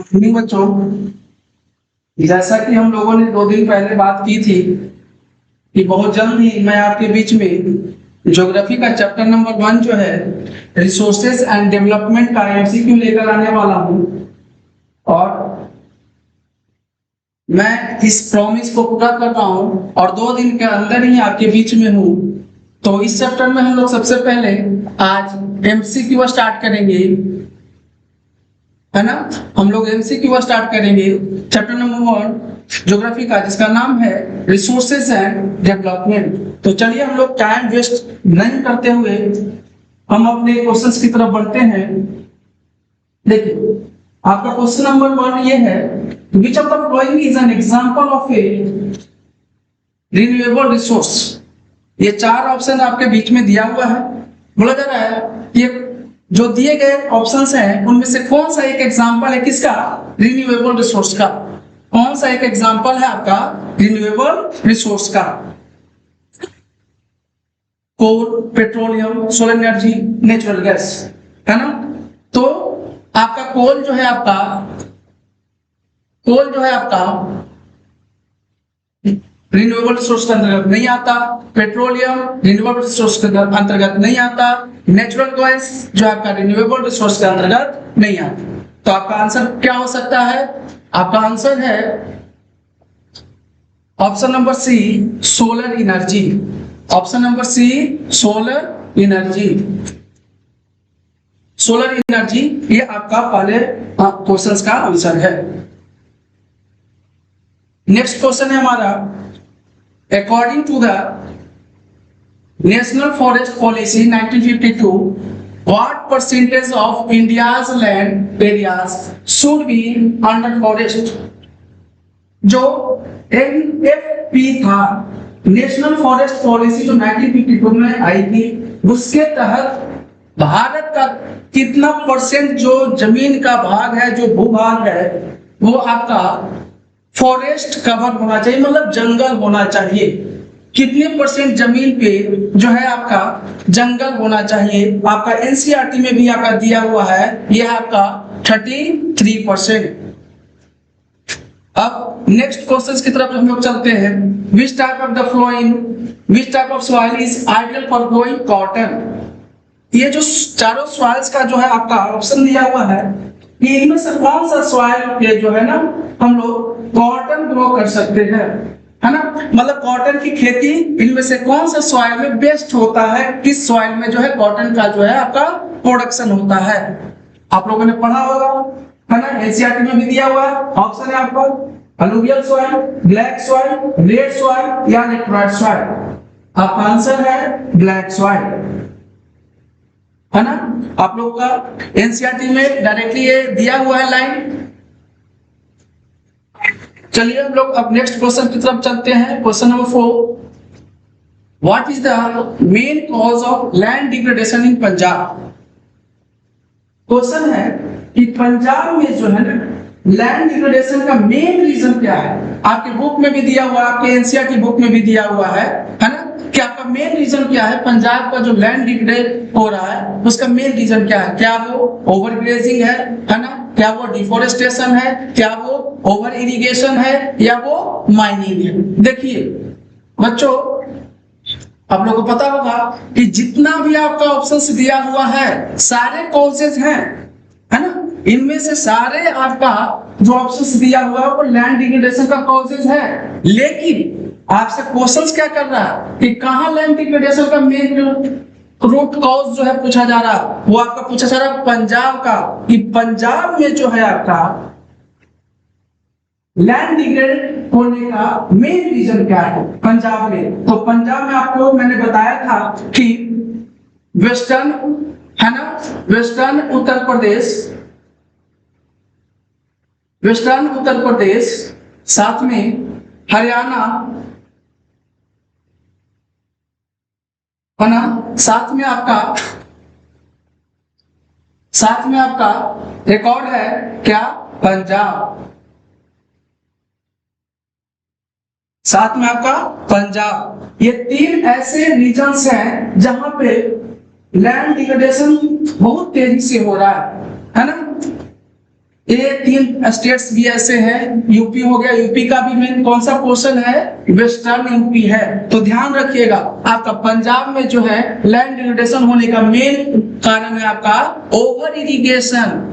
नहीं बच्चों, जैसा कि हम लोगों ने 2 दिन पहले बात की थी कि बहुत जल्द ही मैं आपके बीच में ज्योग्राफी का चैप्टर नंबर 1 जो है रिसोर्सेज एंड डेवलपमेंट का एमसीक्यू लेकर आने वाला हूं, और मैं इस प्रॉमिस को पूरा कर रहा हूं और 2 दिन के अंदर ही आपके बीच में हूं। तो इस चैप्टर में हम लोग सबसे पहले आज एमसीक्यू स्टार्ट करेंगे, है ना। हम लोग एमसीक्यू स्टार्ट करेंगे चैप्टर नंबर 1 ज्योग्राफी का, जिसका नाम है रिसोर्सेज एंड डेवलपमेंट। तो चलिए हम लोग टाइम वेस्ट नहीं करते हुए हम अपने क्वेश्चंस की तरफ बढ़ते हैं। देखिए आपका क्वेश्चन नंबर 1 ये है, विच of the following is an example of A renewable resource. ये 4 ऑप्शन आपके बीच में दिया हुआ है। बोला जा रहा है कि जो दिए गए ऑप्शंस हैं उनमें से कौन सा एक एग्जांपल है किसका, रिन्यूएबल रिसोर्स का। कौन सा एक एग्जांपल है आपका रिन्यूएबल रिसोर्स का। Coal, petroleum, solar energy, natural gas, है ना। तो आपका कोल जो है आपका रिन्यूएबल रिसोर्स के अंतर्गत नहीं आता, पेट्रोलियम रिन्यूएबल रिसोर्स के अंतर्गत नहीं आता, नेचुरल गैस जो आपका रिन्यूएबल रिसोर्स के अंतर्गत नहीं आता। तो आपका आंसर क्या हो सकता है, आपका आंसर है option number C, solar energy. Option number C, solar energy. Solar energy ये आपका पहले क्वेश्चन का आंसर है। नेक्स्ट क्वेश्चन है हमारा, according to the national forest policy 1952, what percentage of India's land areas should be under forest। जो NFP था, national forest policy जो 1952 में आई थी, उसके तहत भारत का कितना परसेंट जो जमीन का भाग है, जो भूभाग है, वो आपका फॉरेस्ट कवर होना चाहिए, मतलब जंगल होना चाहिए। कितने परसेंट जमीन पे जो है आपका जंगल होना चाहिए, आपका एनसीईआरटी में भी आपका दिया हुआ है, यह आपका 33%। अब नेक्स्ट क्वेश्चन की तरफ हम लोग चलते हैं। Which type of the flowing, which type of soil is ideal for growing cotton. ये जो चारों सॉइल्स का जो है आपका ऑप्शन दिया हुआ है, कि इनमें से कौन सा सॉइल पे जो है ना हम लोग कॉटन ग्रो कर सकते हैं, है ना। मतलब कॉटन की खेती इनमें से कौन सा सॉइल में बेस्ट होता है, किस सॉइल में जो है कॉटन का जो है आपका प्रोडक्शन होता है। आप लोगों ने पढ़ा होगा, है ना, एनसीईआरटी में भी दिया हुआ है। ऑप्शन है आपका alluvial soil, black soil, red soil या लेटराइट सॉइल। आपका आंसर है ब्लैक सॉइल, है ना। आप लोग का एनसीईआरटी में डायरेक्टली ये दिया हुआ है लाइन। चलिए हम लोग अब नेक्स्ट क्वेश्चन की तरफ चलते हैं। Question number 4, what is the main cause of land degradation in Punjab. Question है कि पंजाब में जो है ना लैंड डिग्रेडेशन का मेन रीजन क्या है। आपके बुक में भी दिया हुआ है, आपके एनसीईआरटी बुक में भी दिया हुआ है ना, कि आपका मेन रीजन क्या है, पंजाब का जो लैंड डिग्रेड हो रहा है उसका मेन रीजन क्या है। क्या वो ओवरग्रेजिंग है ना, क्या वो डिफोरेस्टेशन है, क्या वो ओवर इरिगेशन है, या वो माइनिंग है। देखिए बच्चों, आप लोगों को पता होगा कि जितना भी आपका ऑप्शंस दिया हुआ है सारे कॉजेज हैं, है ना। इनमें से सारे आपका जो ऑप्शंस दिया हुआ है वो लैंड डिग्रेडेशन का कॉजेज है, लेकिन आपसे क्वेश्चंस क्या कर रहा है कि कहां लैंड डिग्रेडेशन का मेन रूट कॉज जो है पूछा जा रहा है, वो आपका पूछा जा रहा है पंजाब का, कि पंजाब में जो है आपका लैंड डिग्रेड होने का मेन रीजन क्या है पंजाब में। तो पंजाब में आपको मैंने बताया था कि वेस्टर्न, है ना, वेस्टर्न उत्तर प्रदेश, साथ में हरियाणा, है ना, साथ में आपका एक और है क्या, पंजाब, साथ में आपका पंजाब। ये 3 ऐसे रीजन्स हैं जहां पे लैंड डिग्रेडेशन बहुत तेजी से हो रहा है ना। ये 3 स्टेट्स भी ऐसे हैं, यूपी हो गया, यूपी का भी मेन कौन सा पोर्शन है, वेस्टर्न यूपी है। तो ध्यान रखिएगा, आपका पंजाब में जो है लैंड डिग्रेडेशन होने का मेन कारण है आपका ओवर इरिगेशन,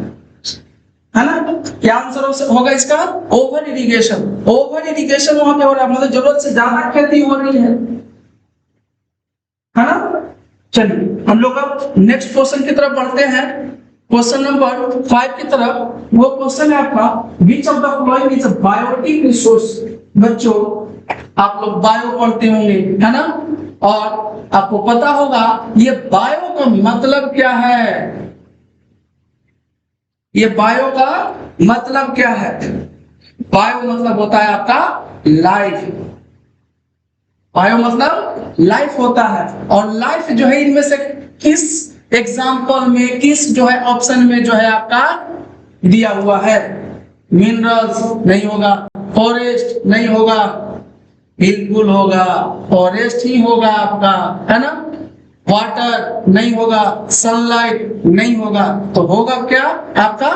है ना। क्या आंसर होगा इसका, ओवर इरिगेशन। ओवर इरिगेशन वहां पे हो रहा है, मतलब जरूरत से ज्यादा खेती हो रही है ना। चलिए हम लोग अब नेक्स्ट क्वेश्चन की तरफ बढ़ते हैं, क्वेश्चन नंबर 5 की तरफ। वो क्वेश्चन है आपका, which of the following is abiotic resource. बच्चों आप लोग बायो पढ़ते होंगे, है ना, और आपको पता होगा ये बायो का मतलब क्या है। ये बायो का मतलब क्या है, बायो मतलब होता है आपका लाइफ। बायो मतलब लाइफ होता है, और लाइफ जो है इनमें से किस एग्जाम्पल में, किस जो है ऑप्शन में जो है आपका दिया हुआ है। मिनरल्स नहीं होगा, फॉरेस्ट नहीं होगा, बिल्कुल होगा, फॉरेस्ट ही होगा आपका, है ना। वाटर नहीं होगा, सनलाइट नहीं होगा, तो होगा क्या आपका,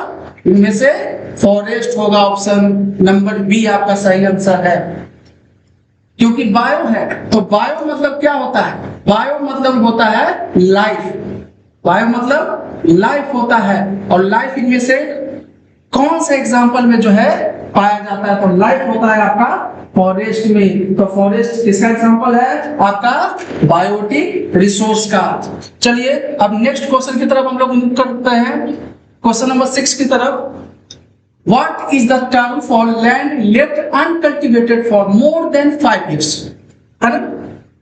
इनमें से फॉरेस्ट होगा। ऑप्शन नंबर बी आपका सही आंसर है, क्योंकि बायो है। तो बायो मतलब क्या होता है, बायो मतलब होता है लाइफ। बायो मतलब लाइफ होता है, और लाइफ इनमें से कौन से एग्जाम्पल में जो है पाया जाता है, तो लाइफ होता है आपका फॉरेस्ट में। तो फॉरेस्ट किसका एग्जाम्पल है, आपका बायोटिक रिसोर्स का। चलिए अब नेक्स्ट क्वेश्चन की तरफ हम लोग मूव करते हैं, क्वेश्चन नंबर 6 की तरफ। What is the term for land left uncultivated for more than 5 years? है ना,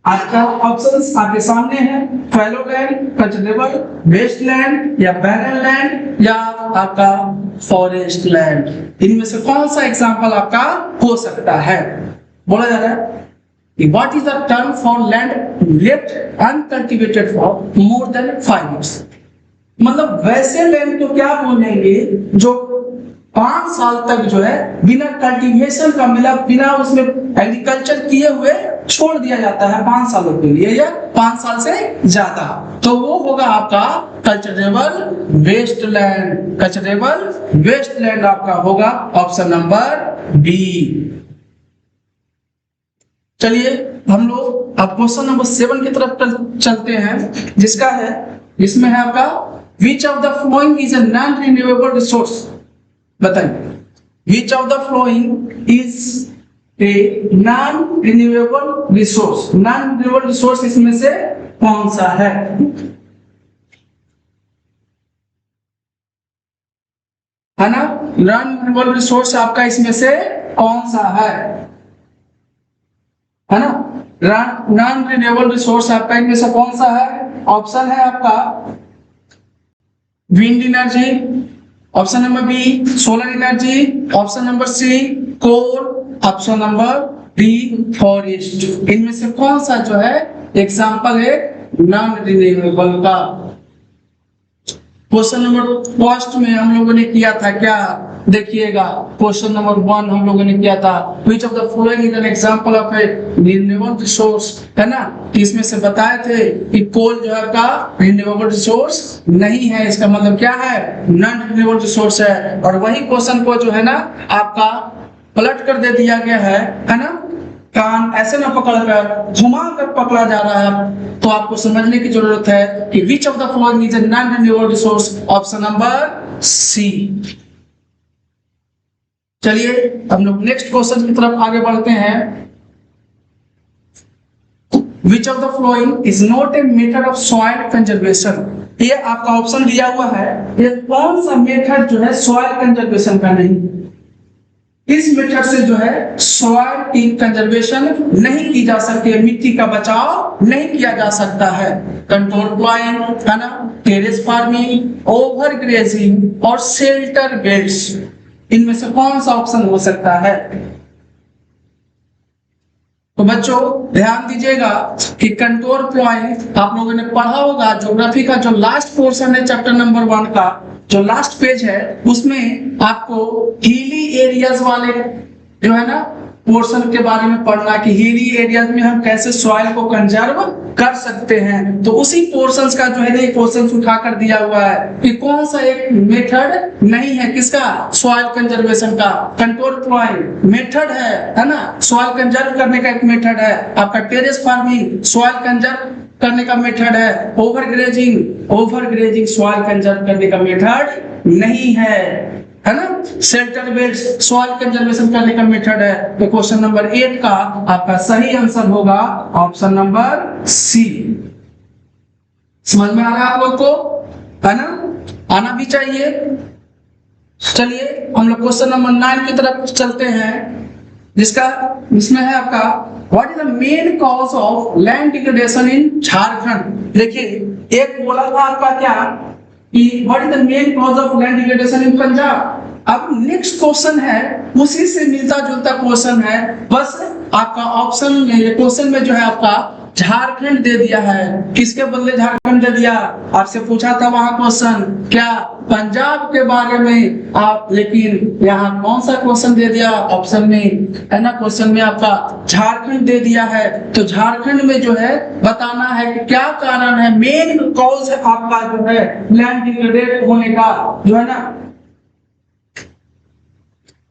आपका ऑप्शंस आपके सामने है, fallow land, cultivable, waste land, या बैरन लैंड, या आपका फॉरेस्ट लैंड। इनमें से कौन सा एग्जांपल आपका हो सकता है। बोला जा रहा है what is the term for land left uncultivated for more than 5 years। मतलब वैसे लैंड को क्या बोलेंगे जो 5 साल तक जो है बिना कल्टीवेशन का, मिला बिना उसमें एग्रीकल्चर किए हुए छोड़ दिया जाता है 5 सालों के लिए, या 5 साल से ज्यादा, तो वो होगा आपका cultivable waste land. Cultivable waste land आपका होगा ऑप्शन नंबर बी। चलिए हम लोग अब क्वेश्चन नंबर 7 की तरफ चलते हैं, जिसका है, जिसमें है आपका which of the following is a non renewable resource. बताइए which of the following is a non renewable resource. Non renewable resource इसमें से कौन सा है, ना। नॉन रिन्यूएबल रिसोर्स आपका इसमें से कौन सा है ना। नॉन रिन्यूएबल रिसोर्स आपका इनमें से कौन सा है। ऑप्शन है आपका wind energy, option number B solar energy, option number C coal, option number D forest. इनमें से कौन सा जो है एग्जांपल है नॉन रिन्यूएबल का। क्वेश्चन नंबर फर्स्ट में हम लोगों ने किया था क्या, देखिएगा क्वेश्चन नंबर 1 हम लोगों ने किया था which of the following is an example of A renewable resource, है ना। इसमें से बताए थे कि कोल जो है का रिन्यूएबल रिसोर्स नहीं है, इसका मतलब क्या है, नॉन रिन्यूएबल रिसोर्स है। और वही क्वेश्चन को जो है ना आपका पलट कर दे दिया गया है ना। कान ऐसे ना पकड़कर घुमा कर पकड़ा जा रहा है, तो आपको समझने की जरूरत है कि which of the following is a non renewable resource, option number C. चलिए हम लोग नेक्स्ट क्वेश्चन की तरफ आगे बढ़ते हैं। विच of the following is not a method of soil conservation. ये आपका ऑप्शन दिया हुआ है, ये कौन सा मेथड जो है सॉइल कंजर्वेशन का नहीं। इस मेथड से जो है सॉइल की कंजर्वेशन नहीं की जा सकती है, मिट्टी का बचाव नहीं किया जा सकता है। कंट्रोल प्लांट, है ना, टेरेस फार्मिंग, ओवर ग्रेजिंग और शेल्टर बेड्स, इनमें से कौन सा ऑप्शन हो सकता है। तो बच्चों ध्यान दीजिएगा कि कंट्रोल प्लांट आप लोगों ने पढ़ा होगा, ज्योग्राफी का जो लास्ट पोर्शन है चैप्टर नंबर 1 का जो लास्ट पेज है, उसमें आपको हिली एरियाज वाले जो है ना पोर्शन के बारे में पढ़ना कि हिली एरियाज में हम कैसे सॉइल को कंजर्व कर सकते हैं। तो उसी पोर्शंस का जो है ना क्वेश्चन उठा कर दिया हुआ है कि कौन सा एक मेथड नहीं है किसका, सॉइल कंजर्वेशन का। कंट्रोल पॉइंट मेथड है ना, सॉइल कंजर्व करने का एक मेथड है। आपका टेरेस फार्मिंग सॉइल कंजर्व करने का मेथड है। ओवरग्रेजिंग सॉइल कंजर्व करने का मेथड नहीं है ना। शेल्टर बेड्स सॉइल कंजर्वेशन करने का मेथड है। तो क्वेश्चन नंबर 8 का आपका सही आंसर होगा ऑप्शन नंबर सी। समझ में आ रहा है आप लोग को, है ना, आना भी चाहिए। चलिए हम लोग क्वेश्चन नंबर 9 की तरफ चलते हैं, जिसमें है आपका what is the main cause of land degradation इन झारखंड। देखिए एक बोला था आपका क्या कि what is the main cause of land degradation इन पंजाब। अब नेक्स्ट क्वेश्चन है उसी से मिलता जुलता क्वेश्चन है, बस आपका ऑप्शन में क्वेश्चन में जो है आपका झारखंड दे दिया है। किसके बदले झारखंड दे दिया, आपसे पूछा था वहां क्वेश्चन क्या पंजाब के बारे में आप, लेकिन यहाँ कौन सा क्वेश्चन दे दिया ऑप्शन में, है ना, क्वेश्चन में आपका झारखंड दे दिया है। तो झारखंड में जो है बताना है कि क्या कारण है, मेन कॉज है आपका जो है लैंड डिग्रेडेट होने का, जो है ना,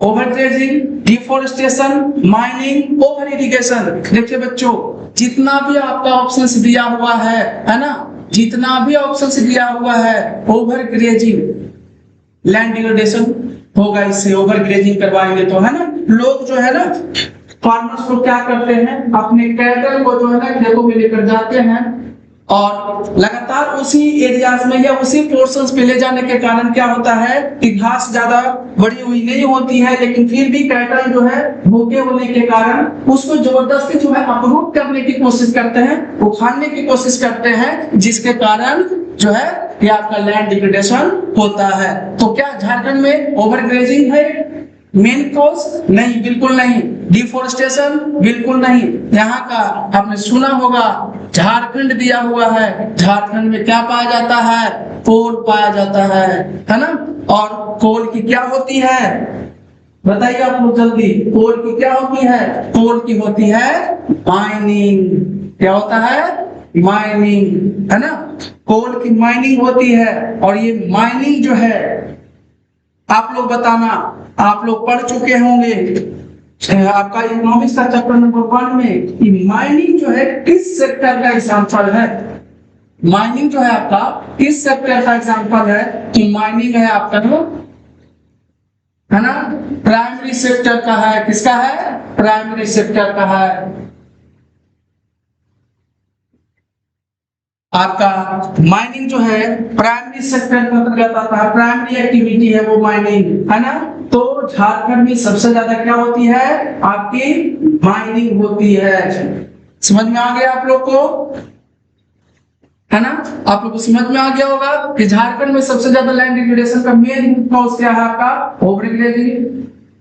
overgrazing, deforestation, mining, over irrigation. देखिए बच्चों जितना भी आपका ऑप्शंस दिया हुआ है ना, जितना भी ऑप्शंस दिया हुआ है, ओवरग्रेजिंग लैंड डिग्रेडेशन होगा, इससे ओवरग्रेजिंग करवाएंगे तो, है ना। लोग जो है ना फार्मर्स लोग क्या करते हैं, अपने कैटल को जो है ना खेतों में लेकर जाते हैं और लगातार उसी एरियाज में या उसी पोर्शंस पे ले जाने के कारण क्या होता है कि घास ज्यादा बड़ी हुई नहीं होती है, लेकिन फिर भी कैटल जो है भूखे होने के कारण उसको जबरदस्ती जो है अपरूट करने की कोशिश करते हैं, उखाड़ने की कोशिश करते हैं, जिसके कारण जो है ये आपका लैंड डिग्रेडेशन होता है। तो क्या झारखंड में ओवरग्रेजिंग है मेन कॉज? नहीं, बिल्कुल नहीं। डिफोरेस्टेशन? बिल्कुल नहीं। यहाँ का आपने सुना होगा झारखंड दिया हुआ है, झारखंड में क्या पाया जाता है, कोल पाया जाता है ना। और कोल की क्या होती है बताइए आप लोग जल्दी, कोल की क्या होती है? कोल की होती है माइनिंग। क्या होता है? माइनिंग, है ना। कोल की माइनिंग होती है, और ये माइनिंग जो है आप लोग बताना, आप लोग पढ़ चुके होंगे आपका इकोनॉमिक्स का चैप्टर नंबर 1 में कि माइनिंग जो है किस सेक्टर का एग्जांपल है। माइनिंग जो है आपका किस सेक्टर का एग्जांपल है? कि माइनिंग है आपका, है ना, प्राइमरी सेक्टर का है। किसका है? प्राइमरी सेक्टर का है। आपका माइनिंग जो है प्राइमरी सेक्टर के अंतर्गत आता है, प्राइमरी एक्टिविटी है वो माइनिंग, है ना। तो झारखंड में सबसे ज्यादा क्या होती है? आपकी माइनिंग होती है। समझ में आ गया आप लोग को, है ना। आप लोग को समझ में आ गया होगा कि झारखंड में सबसे ज्यादा लैंड डिग्रेडेशन का मेन कॉज क्या है आपका? ओवरग्रेजिंग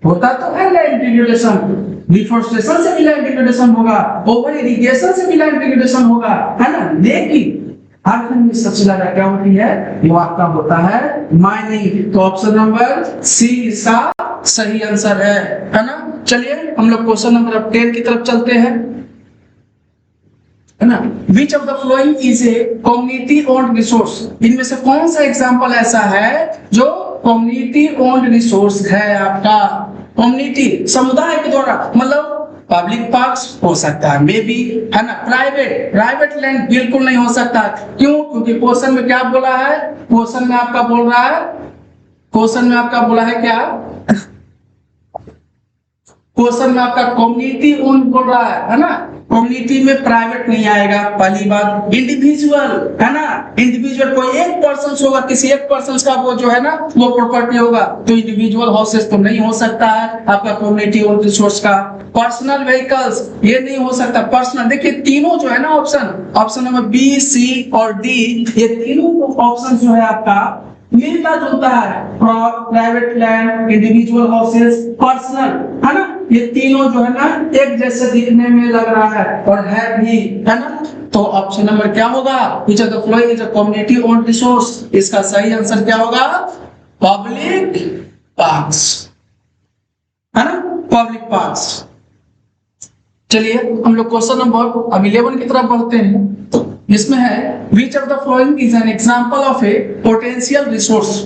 होता तो है, लैंड डिग्रेडेशन, डिफोरेस्टेशन से भी लैंड डिग्रेडेशन होगा, ओवर इरिगेशन से भी लैंड डिग्रेडेशन होगा, है ना। लेकिन झारखंड में सबसे ज्यादा क्या होती है? वो आपका होता है माइनिंग। तो ऑप्शन नंबर सी इसका सही आंसर है ना। चलिए हम लोग क्वेश्चन नंबर 10 की तरफ चलते हैं, है ना। विच of the following is a community owned resource. इनमें से कौन सा एग्जाम्पल ऐसा है जो कम्युनिटी ओन्ड रिसोर्स है आपका? कम्युनिटी समुदाय के द्वारा, मतलब पब्लिक पार्क्स हो सकता है, मे बी, है ना। प्राइवेट लैंड बिल्कुल नहीं हो सकता। क्यों? क्योंकि क्वेश्चन में क्या बोला है? क्वेश्चन में आपका बोल रहा है, क्वेश्चन में आपका बोला है क्या? क्वेश्चन में आपका कम्युनिटी ओन बोल रहा है ना। कम्युनिटी में प्राइवेट नहीं आएगा, पहली बात। इंडिविजुअल, है ना, इंडिविजुअल कोई एक पर्सन होगा, किसी एक पर्सन का वो जो है ना वो प्रॉपर्टी होगा, तो इंडिविजुअल हाउसेस तो नहीं हो सकता है आपका कम्युनिटी ओन रिसोर्स का। पर्सनल व्हीकल्स ये नहीं हो सकता। पर्सनल, देखिए तीनों जो है ना ऑप्शन नंबर बी, सी और डी, ये तीनों ऑप्शन जो है आपका मिलता जुलता है। Private land, individual houses, personal, है ना, ये तीनों जो है ना एक जैसे दिखने में लग रहा है और है भी, है ना। तो ऑप्शन नंबर क्या होगा? विच of the following is a community owned resource. इसका सही आंसर क्या होगा? पब्लिक पार्क्स, है ना, पब्लिक पार्क्स। चलिए हम लोग क्वेश्चन नंबर अब 11 की तरफ बढ़ते हैं, जिसमें है विच of the following is an example of A potential resource.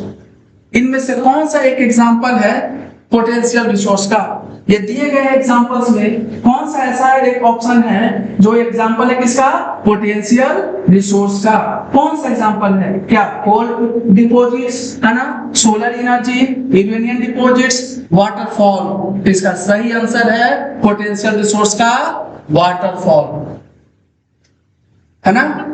इनमें से कौन सा एक एग्जांपल है पोटेंशियल रिसोर्स का। ये दिए गए एग्जांपल्स में कौन सा ऐसा एक ऑप्शन है जो एग्जांपल है किसका, पोटेंशियल रिसोर्स का। कौन सा एग्जांपल है, क्या कोल डिपॉजिट्स है ना, solar energy, uranium deposits, waterfall. इसका सही आंसर है पोटेंशियल रिसोर्स का वाटरफॉल, है ना।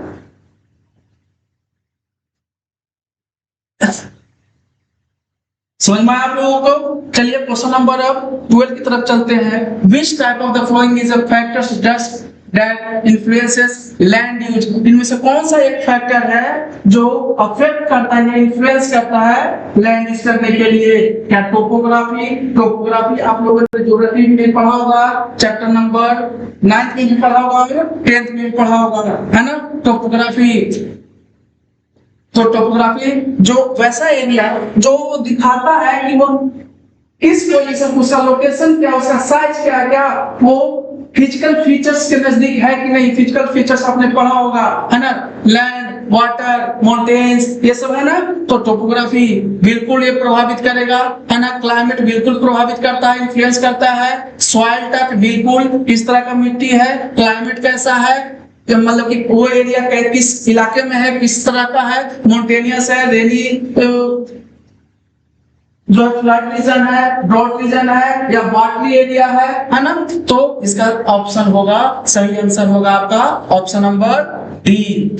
समझ में आया आप लोगों को। चलिए क्वेश्चन नंबर अब 12 की तरफ चलते हैं। Which type of the following is a factors that influences land use. इनमें से कौन सा एक फैक्टर है जो अफेक्ट करता है या इन्फ्लुएंस करता है लैंड यूज करने के लिए। क्या टोपोग्राफी। टोपोग्राफी आप लोगों ने ज्योग्राफी में पढ़ा होगा, चैप्टर नंबर 9 में भी पढ़ा होगा, 10th में भी पढ़ा होगा, है ना। टोपोग्राफी, तो टोपोग्राफी जो वैसा एरिया जो दिखाता है कि वो किस पोजीशन, उसका लोकेशन क्या, उसका साइज क्या, क्या वो फिजिकल फीचर्स के नजदीक है कि नहीं। फिजिकल फीचर्स आपने पढ़ा होगा, है ना, लैंड, वाटर, माउंटेन्स, ये सब है ना। तो टोपोग्राफी बिल्कुल ये प्रभावित करेगा, है ना। क्लाइमेट बिल्कुल प्रभावित करता है, इन्फ्लुएंस करता है। सॉइल टाइप बिल्कुल किस तरह का मिट्टी है, क्लाइमेट कैसा है, मतलब कि वो एरिया किस इलाके में है, किस तरह का है, माउंटेनियस है, रेनी जो फ्लड रीजन है, ड्रॉट रीजन है, या वाटरी एरिया है ना। तो इसका ऑप्शन होगा, सही आंसर होगा आपका ऑप्शन नंबर डी।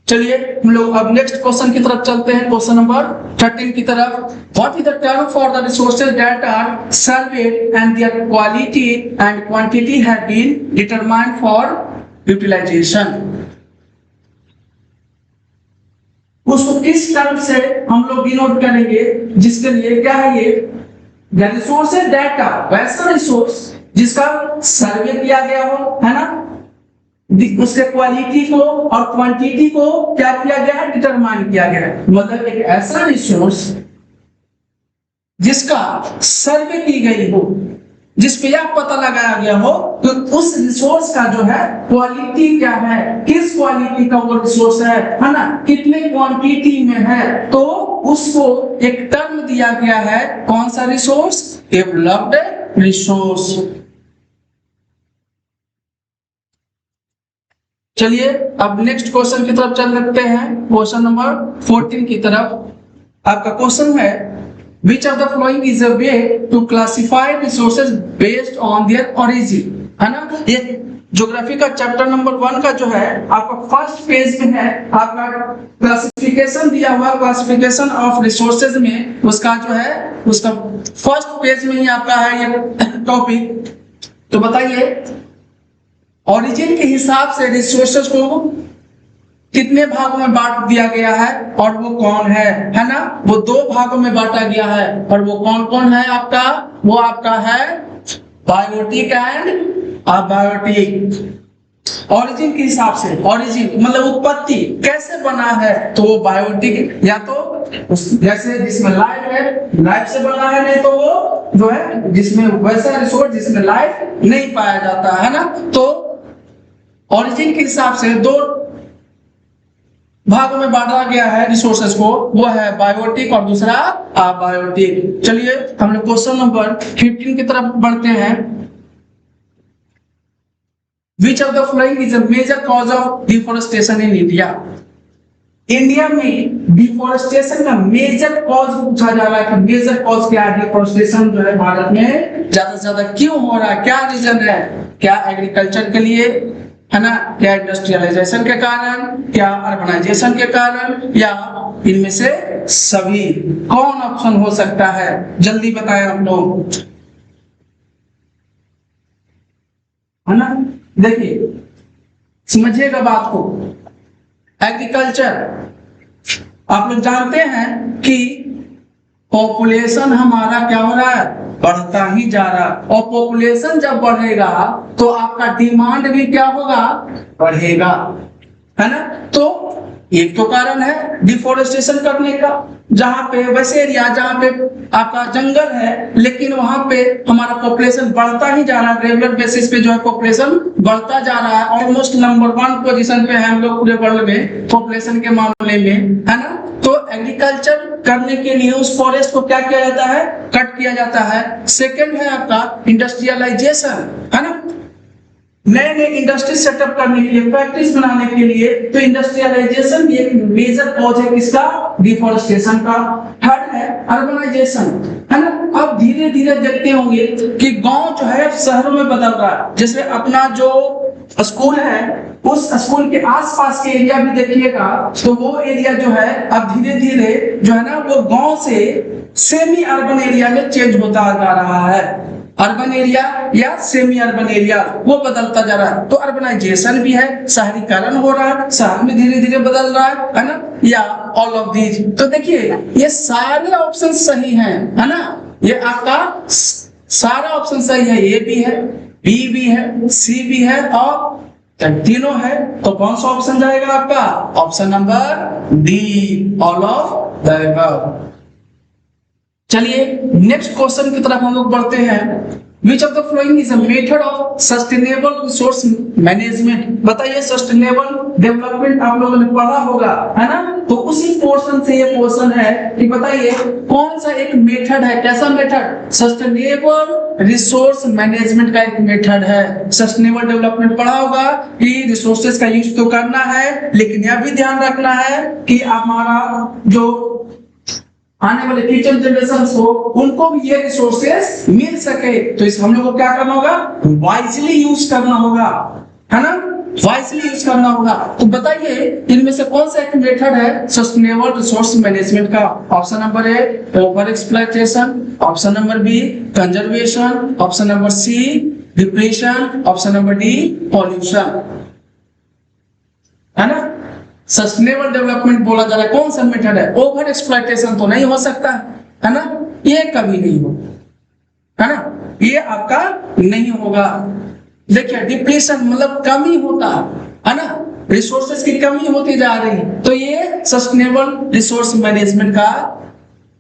चलिए हम लोग अब नेक्स्ट क्वेश्चन की तरफ चलते हैं, क्वेश्चन नंबर 13 की तरफ। What is the term for the resources that are surveyed and their quality and quantity have been determined for utilization. उसको किस टर्म से हम लोग डिनोट करेंगे, जिसके लिए क्या है ये द रिसोर्सेज डाटा, वैसा रिसोर्स जिसका सर्वे किया गया हो, है ना, उसके क्वालिटी को और क्वांटिटी को क्या किया गया है, डिटरमाइन किया गया है। मतलब एक ऐसा रिसोर्स जिसका सर्वे की गई हो, जिसपे यह पता लगाया गया हो कि उस रिसोर्स का जो है क्वालिटी क्या है, किस क्वालिटी का वो रिसोर्स है ना, कितने क्वांटिटी में है, तो उसको एक टर्म दिया गया है। कौन सा रिसोर्स, डेवलप्ड रिसोर्स। चलिए अब नेक्स्ट क्वेश्चन की तरफ चल सकते हैं, क्वेश्चन नंबर 14 की तरफ। आपका क्वेश्चन है Which of the following is a way to classify resources based on their origin, है ना। ये ज्योग्राफी का चैप्टर नंबर 1 का जो है आपका फर्स्ट पेज में है, आपका क्लासिफिकेशन दिया हुआ, क्लासिफिकेशन ऑफ रिसोर्सेज में उसका जो है उसका फर्स्ट पेज में ही आपका है ये टॉपिक। तो बताइए ओरिजिन के हिसाब से रिसोर्सेज को कितने भागों में बांट दिया गया है और वो कौन है ना। वो 2 भागों में बांटा गया है और वो कौन कौन है आपका, वो आपका है बायोटिक एंड अबायोटिक। ओरिजिन के हिसाब से, ओरिजिन मतलब उत्पत्ति कैसे बना है, तो वो बायोटिक या तो जैसे जिसमें लाइफ है, लाइफ से बना है, नहीं तो वो जो है जिसमें वैसा रिसोर्स जिसमें लाइफ नहीं पाया जाता है ना। तो ओरिजिन के हिसाब से 2 भागों में बांटा गया है रिसोर्सेज को, वो है बायोटिक और दूसरा अबायोटिक। चलिए हम लोग क्वेश्चन नंबर 15 की तरफ बढ़ते हैं। Which of the following is a major cause of deforestation in India? India में डिफोरेस्टेशन का मेजर कॉज पूछा जा रहा है कि मेजर कॉज क्या है, डिफोरेस्टेशन जो है भारत में ज्यादा से ज्यादा क्यों हो रहा है, क्या रीजन है। क्या एग्रीकल्चर के लिए, है ना, क्या इंडस्ट्रियलाइजेशन के कारण, क्या अर्बनाइजेशन के कारण, या इनमें से सभी। कौन ऑप्शन हो सकता है, जल्दी बताएं आप लोग, है ना। देखिए समझिएगा बात को। एग्रीकल्चर आप लोग जानते हैं कि पॉपुलेशन हमारा क्या हो रहा है, बढ़ता ही जा रहा है, और पॉपुलेशन जब बढ़ेगा तो आपका डिमांड भी क्या होगा, बढ़ेगा, है ना। तो एक तो कारण है डिफोरेस्टेशन करने का, जहाँ पे वैसे एरिया जहाँ पे आपका जंगल है, लेकिन वहां पे हमारा पॉपुलेशन बढ़ता ही जा रहा है, रेगुलर बेसिस पे जो है पॉपुलेशन बढ़ता जा रहा है। ऑलमोस्ट नंबर 1 पोजीशन पे है हम लोग पूरे वर्ल्ड में पॉपुलेशन के मामले में, है ना। तो एग्रीकल्चर करने के लिए उस फॉरेस्ट को क्या किया जाता है, कट किया जाता है। सेकेंड है आपका इंडस्ट्रियलाइजेशन, है ना। नए नए इंडस्ट्री सेटअप करने के लिए, फैक्ट्रीज बनाने के लिए, तो इंडस्ट्रियलाइजेशन भी एक मेजर कॉज है किसका, डिफॉरेस्टेशन का। थर्ड है अर्बनाइजेशन, है ना। अब धीरे धीरे देखते होंगे कि गांव जो है शहरों में बदल रहा है। जैसे अपना जो स्कूल है, उस स्कूल के आसपास के एरिया भी देखिएगा तो वो एरिया जो है अब धीरे धीरे जो है ना वो गांव से सेमी अर्बन एरिया में चेंज होता जा रहा है। अर्बन एरिया या सेमी अर्बन एरिया वो बदलता जा रहा है। तो अर्बनाइजेशन भी है, शहरीकरण हो रहा है, शहर में धीरे धीरे बदल रहा है ना, या ऑल ऑफ दीज। तो देखिए ये सारे ऑप्शन सही हैं, है ना। ये आपका सारा ऑप्शन सही है, ए भी है, बी भी है, सी भी है और तीनों है। तो कौन सा ऑप्शन जाएगा आपका, option number D, all of the above. चलिए नेक्स्ट क्वेश्चन की तरफ हम लोग बढ़ते हैं। Which of the following is a method of sustainable resource management? बताइए, सस्टेनेबल डेवलपमेंट आप लोगों ने पढ़ा होगा, है ना। तो उसी पोर्शन से ये क्वेश्चन है कि बताइए कौन सा एक मेथड है, कैसा मेथड, सस्टेनेबल रिसोर्स मैनेजमेंट का एक मेथड है। सस्टेनेबल डेवलपमेंट पढ़ा होगा कि रिसोर्सेज का यूज तो करना है, लेकिन यह भी ध्यान रखना है कि हमारा जो आने वाले फ्यूचर जनरेशन को उनको भी ये रिसोर्सेस मिल सके। तो इस हम लोग को क्या करना होगा, वाइजली यूज करना होगा, है ना, वाइजली यूज करना होगा। तो बताइए इनमें से कौन सा एक मेथड है सस्टेनेबल रिसोर्स मैनेजमेंट का। Option number A over exploitation, option number B conservation, option number C depletion, option number D pollution, है ना। सस्टेनेबल डेवलपमेंट बोला जा रहा है, कौन सा मेथड है, ओवर एक्सप्लॉयटेशन तो नहीं हो सकता, है ना, ये कभी नहीं होगा, है ना, ये आपका नहीं होगा। देखिए डिप्लीशन मतलब कमी होता है ना, रिसोर्सेज की कमी होती जा रही है। तो ये सस्टेनेबल रिसोर्स मैनेजमेंट का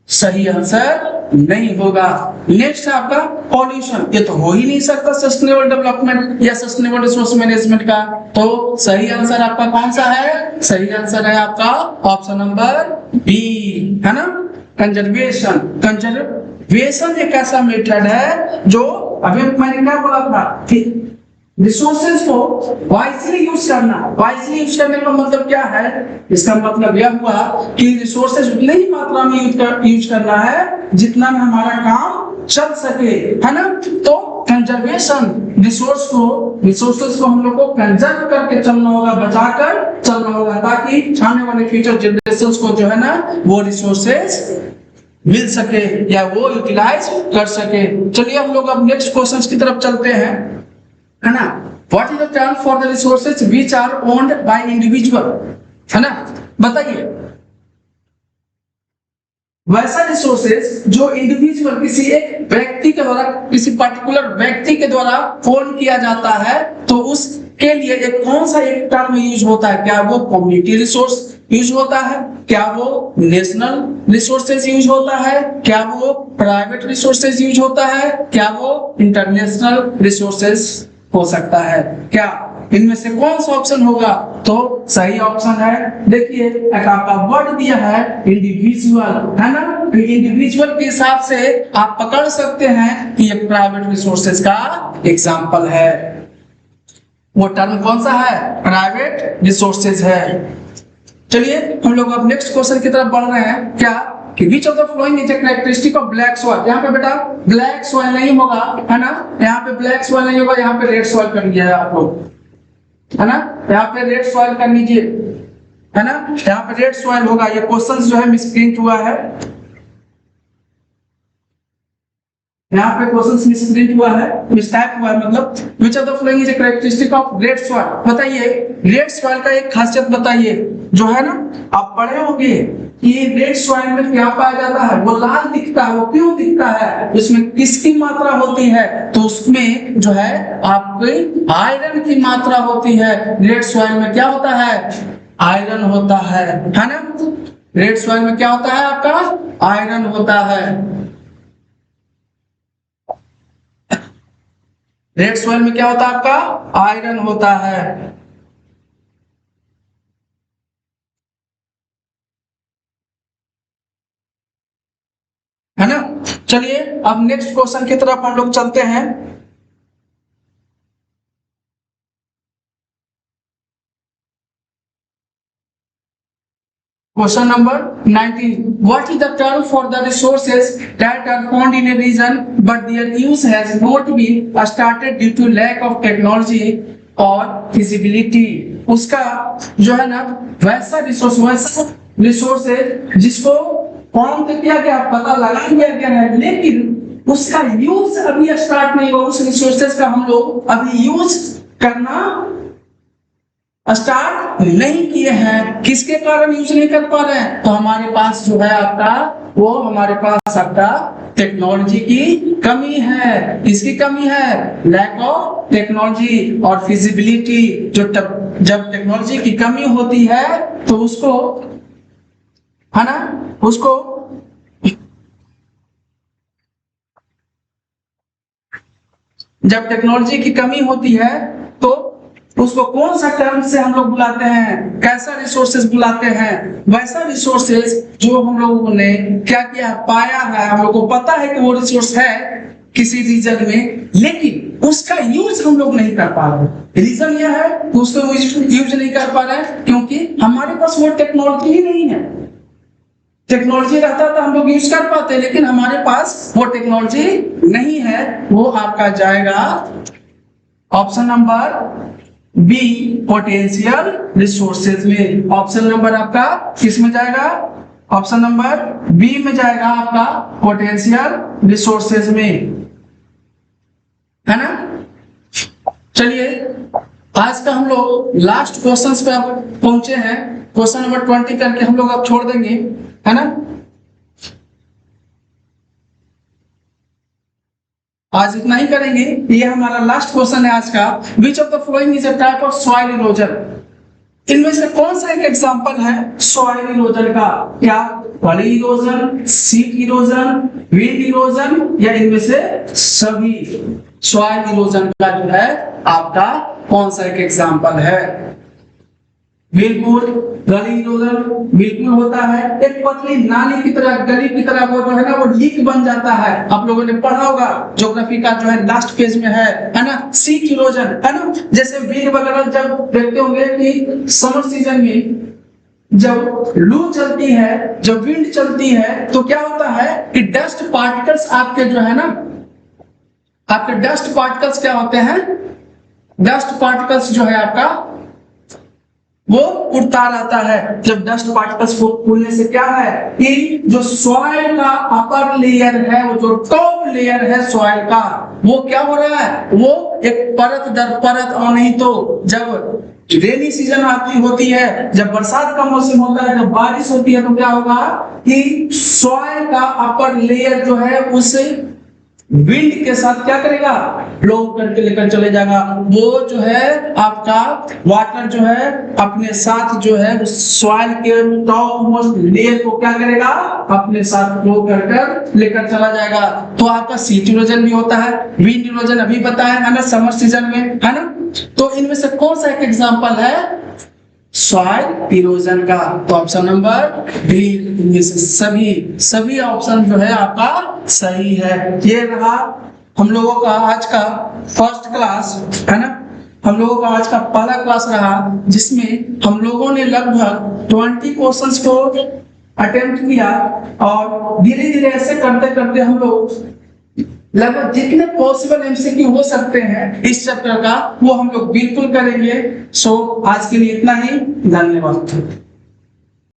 सही आंसर नहीं होगा। नेक्स्ट है आपका पॉल्यूशन, ये तो हो ही नहीं सकता सस्टेनेबल डेवलपमेंट या सस्टेनेबल रिसोर्स मैनेजमेंट का। तो सही आंसर आपका कौन सा है, सही आंसर है आपका ऑप्शन नंबर बी, है ना, कंजर्वेशन। कंजर्वेशन एक ऐसा मेथड है जो अभी मैंने क्या बोला था कि रिसोर्सेज को वाइजली यूज करना। वाइजली यूज करने का मतलब क्या है, इसका मतलब यह हुआ कि रिसोर्सेज उतने ही मात्रा में यूज करना है जितना में हमारा काम चल सके, है ना। तो कंजर्वेशन रिसोर्सेज को हम लोग को कंजर्व करके चलना होगा, बचाकर चलना होगा, ताकि आने वाले फ्यूचर जनरेशंस को जो है ना वो रिसोर्सेज मिल सके या वो यूटिलाइज कर सके। चलिए हम लोग अब नेक्स्ट क्वेश्चंस की तरफ चलते हैं, है ना। What is the term for the resources which are owned by individual, है ना। बताइए वैसा रिसोर्सेज जो इंडिविजुअल किसी एक व्यक्ति के द्वारा, किसी पर्टिकुलर व्यक्ति के द्वारा ओन किया जाता है, तो उसके लिए एक कौन सा एक टर्म यूज होता है। क्या वो कम्युनिटी रिसोर्स यूज होता है, क्या वो नेशनल रिसोर्सेज यूज होता है, क्या वो प्राइवेट रिसोर्सेज यूज होता है, क्या वो इंटरनेशनल रिसोर्सेज हो सकता है। क्या इनमें से कौन सा ऑप्शन होगा, तो सही ऑप्शन है, देखिए एक आपका वर्ड दिया है इंडिविजुअल, है ना। तो इंडिविजुअल के हिसाब से आप पकड़ सकते हैं कि ये प्राइवेट रिसोर्सेज का एग्जांपल है। वो टर्म कौन सा है, प्राइवेट रिसोर्सेज है। चलिए हम लोग अब नेक्स्ट क्वेश्चन की तरफ बढ़ रहे हैं। क्या कि which of the following is a characteristic of black soil। यहाँ पे बेटा ब्लैक सॉइल नहीं होगा, है ना, यहाँ पे ब्लैक सॉइल नहीं होगा, यहाँ पे रेड सॉइल कर लीजिए आप लोग, है ना, यहाँ पे रेड सॉइल कर लीजिए, है ना, यहाँ पे रेड सॉइल होगा। ये क्वेश्चन जो है मिसप्रिंट हुआ है, यहाँ पे क्वेश्चन मिसप्रिंट हुआ है, मिसटाइप हुआ है, मतलब which of the following is a characteristic of red soil। बताइए रेड सॉइल का एक खासियत बताइए, जो है ना आप पढ़े होंगे कि रेड सॉइल में क्या पाया जाता है, वो लाल दिखता है। वो क्यों दिखता है, इसमें किसकी मात्रा होती है, तो उसमें जो है आपकी आयरन की मात्रा होती है। रेड सॉइल में क्या होता है, आयरन होता है ना। रेड सॉइल में क्या होता है आपका? आयरन होता है। रेड सॉइल में क्या होता है आपका? आयरन होता है। है ना? चलिए अब नेक्स्ट क्वेश्चन की तरफ हम लोग चलते हैं। Question number 19. What is the term for the resources that are found in a region but their use has not been started due to lack of technology or feasibility? उसका जो है ना वैसा रिसोर्स है जिसको फाउंड किया गया, पता लगा लिया गया है, लेकिन उसका यूज अभी स्टार्ट नहीं हुआ। उस रिसोर्सेज का हम लोग अभी यूज करना स्टार्ट नहीं किए हैं। किसके कारण यूज नहीं कर पा रहे हैं? तो हमारे पास जो है आपका हमारे पास आपका टेक्नोलॉजी की कमी है। इसकी कमी है लैक ऑफ टेक्नोलॉजी और फिजिबिलिटी। जब टेक्नोलॉजी की कमी होती है तो उसको है ना, उसको जब टेक्नोलॉजी की कमी होती है तो उसको कौन सा टर्म से हम लोग बुलाते हैं? कैसा रिसोर्सेज बुलाते हैं? वैसा रिसोर्सेज जो हम लोगों ने क्या किया, पाया है। हम लोग को पता है कि वो रिसोर्स है किसी रीजन में, लेकिन उसका यूज हम लोग नहीं कर पा रहे। रीजन यह है कि उसको यूज नहीं कर पा रहे हैं क्योंकि हमारे पास वो टेक्नोलॉजी ही नहीं है। टेक्नोलॉजी रहता तो हम लोग यूज कर पाते, लेकिन हमारे पास वो टेक्नोलॉजी नहीं है। वो आपका जाएगा option number B, potential resources में। ऑप्शन नंबर आपका किस में जाएगा? ऑप्शन नंबर बी में जाएगा आपका पोटेंशियल रिसोर्सेज में, है ना? चलिए आज का हम लोग लास्ट क्वेश्चंस पे अब पहुंचे हैं। क्वेश्चन नंबर 20 करके हम लोग अब छोड़ देंगे, है ना? आज इतना ही करेंगे। ये हमारा लास्ट क्वेश्चन है आज का। विच of the following is a type of soil erosion? इनमें से कौन सा एक एग्जांपल है सॉइल इरोजन का? क्या वॉली erosion, sheet erosion, wind erosion, या इनमें से सभी? सॉइल इरोजन का जो है आपका कौन सा एक एग्जांपल है? बिल्कुल गली इरोजन बिल्कुल होता है। एक पतली नाली की तरह, गली की तरह वो जो है ना वो लीक बन जाता है। आप लोगों ने पढ़ा होगा, ज्योग्राफी का जो है लास्ट पेज में है ना? सीट इरोजन, है ना? जैसे विंड वगैरह जब देखते होंगे कि समर सीजन में जब लू चलती है, जब विंड चलती है, तो क्या होता है कि डस्ट पार्टिकल्स आपके जो है ना, आपके डस्ट पार्टिकल्स क्या होते हैं? डस्ट पार्टिकल्स जो है आपका वो उड़ता रहता है। जब डस्ट पार्टिकल्स को उड़ने से क्या है कि जो सॉइल का अपर लेयर है, वो जो टॉप लेयर है सॉइल का, वो क्या हो रहा है? वो एक परत दर परत, और नहीं तो जब रेनी सीजन आती होती है, जब बरसात का मौसम होता है, जब बारिश होती है, तो क्या होगा कि सॉइल का अपर लेयर जो है उस विंड के साथ क्या करेगा? ब्लो करके लेकर चले जाएगा। वो जो है आपका वाटर जो है अपने साथ जो है उस सॉइल के टॉप मोस्ट लेयर को क्या करेगा? अपने साथ ब्लो कर लेकर चला जाएगा। तो आपका सीट इरोजन भी होता है, विंड इरोजन अभी बताया है ना, समर सीजन में, है ना? तो इनमें से कौन सा एक एग्जांपल है सॉइल इरोजन का? तो ऑप्शन नंबर बी, इनमें से सभी ऑप्शन जो है आपका सही है। ये रहा हम लोगों का आज का फर्स्ट क्लास, है ना? हम लोगों का आज का पहला क्लास रहा जिसमें हम लोगों ने लगभग 20 क्वेश्चंस को अटेम्प्ट किया, और धीरे धीरे ऐसे करते करते हम लोग लगभग जितने पॉसिबल एमसीक्यू हो सकते हैं इस चैप्टर का वो हम लोग बिल्कुल करेंगे। सो आज के लिए इतना ही, धन्यवाद।